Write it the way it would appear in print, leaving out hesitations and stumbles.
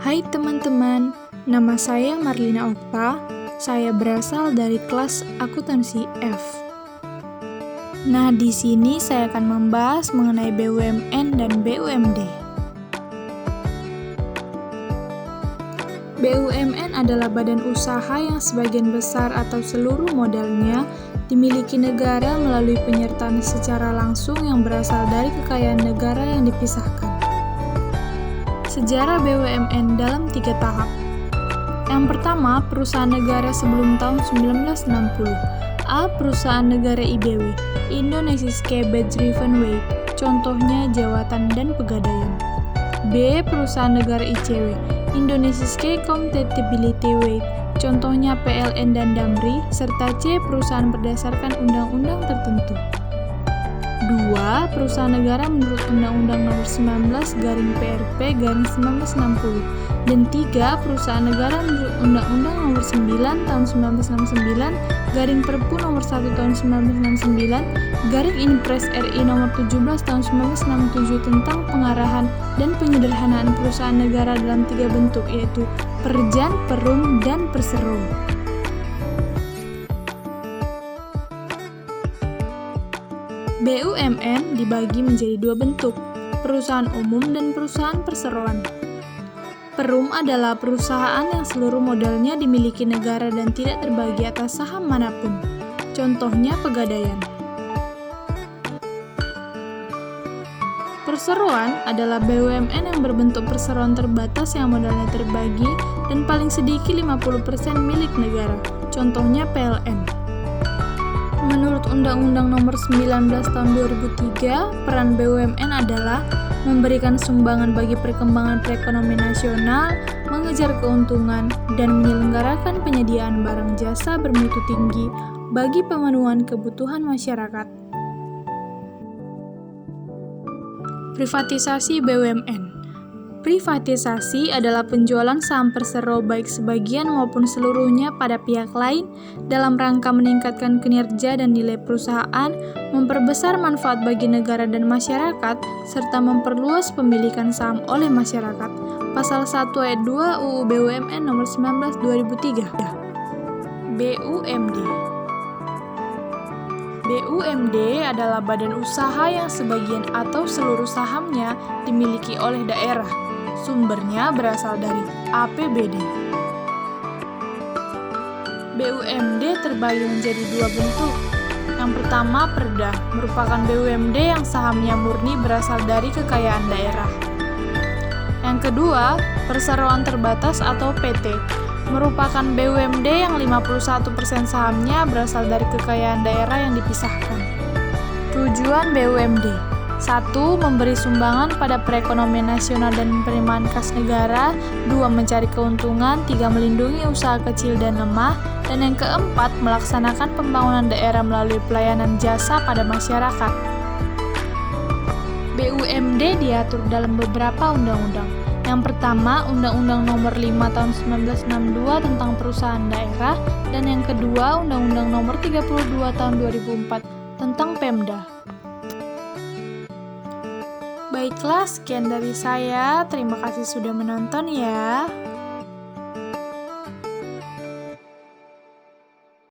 Hai teman-teman, nama saya Marlina Okta. Saya berasal dari kelas akuntansi F. Nah, di sini saya akan membahas mengenai BUMN dan BUMD. BUMN adalah badan usaha yang sebagian besar atau seluruh modalnya dimiliki negara melalui penyertaan secara langsung yang berasal dari kekayaan negara yang dipisahkan. Sejarah BUMN dalam 3 tahap. Yang pertama, perusahaan negara sebelum tahun 1960. A. Perusahaan negara IBW, Indonesia's Cabbage Driven Way, contohnya Jawatan dan Pegadaian. B. Perusahaan negara ICW, Indonesia's Key Compatibility Way, contohnya PLN dan Damri, serta C. Perusahaan berdasarkan undang-undang tertentu. 2. Perusahaan negara menurut Undang-Undang Nomor 19/PRP/1960 dan 3. Perusahaan negara menurut Undang-Undang Nomor 9 Tahun 1969 Perpu Nomor 1 Tahun 1969 Impres RI Nomor 17 Tahun 1967 tentang pengarahan dan penyederhanaan perusahaan negara dalam 3 bentuk, yaitu Perjan, Perum, dan Persero. BUMN dibagi menjadi 2 bentuk, perusahaan umum dan perusahaan perseroan. Perum adalah perusahaan yang seluruh modalnya dimiliki negara dan tidak terbagi atas saham manapun, contohnya Pegadaian. Perseroan adalah BUMN yang berbentuk perseroan terbatas yang modalnya terbagi dan paling sedikit 50% milik negara, contohnya PLN. Menurut Undang-Undang Nomor 19 Tahun 2003, peran BUMN adalah memberikan sumbangan bagi perkembangan perekonomian nasional, mengejar keuntungan, dan menyelenggarakan penyediaan barang jasa bermutu tinggi bagi pemenuhan kebutuhan masyarakat. Privatisasi BUMN. Privatisasi adalah penjualan saham persero baik sebagian maupun seluruhnya pada pihak lain dalam rangka meningkatkan kinerja dan nilai perusahaan, memperbesar manfaat bagi negara dan masyarakat, serta memperluas pemilikan saham oleh masyarakat. Pasal 1 ayat 2 UU BUMN Nomor 19 2003. BUMD. BUMD adalah badan usaha yang sebagian atau seluruh sahamnya dimiliki oleh daerah. Sumbernya berasal dari APBD. BUMD terbagi menjadi 2 bentuk. Yang pertama, Perda, merupakan BUMD yang sahamnya murni berasal dari kekayaan daerah. Yang kedua, Perseroan Terbatas atau PT, merupakan BUMD yang 51% sahamnya berasal dari kekayaan daerah yang dipisahkan. Tujuan BUMD: 1. Memberi sumbangan pada perekonomian nasional dan penerimaan kas negara. 2. Mencari keuntungan. 3. Melindungi usaha kecil dan lemah. Dan yang keempat, melaksanakan pembangunan daerah melalui pelayanan jasa pada masyarakat. BUMD diatur dalam beberapa undang-undang. Yang pertama, Undang-Undang Nomor 5 Tahun 1962 tentang Perusahaan Daerah. Dan yang kedua, Undang-Undang Nomor 32 Tahun 2004 tentang Pemda. Baiklah, sekian dari saya. Terima kasih sudah menonton ya.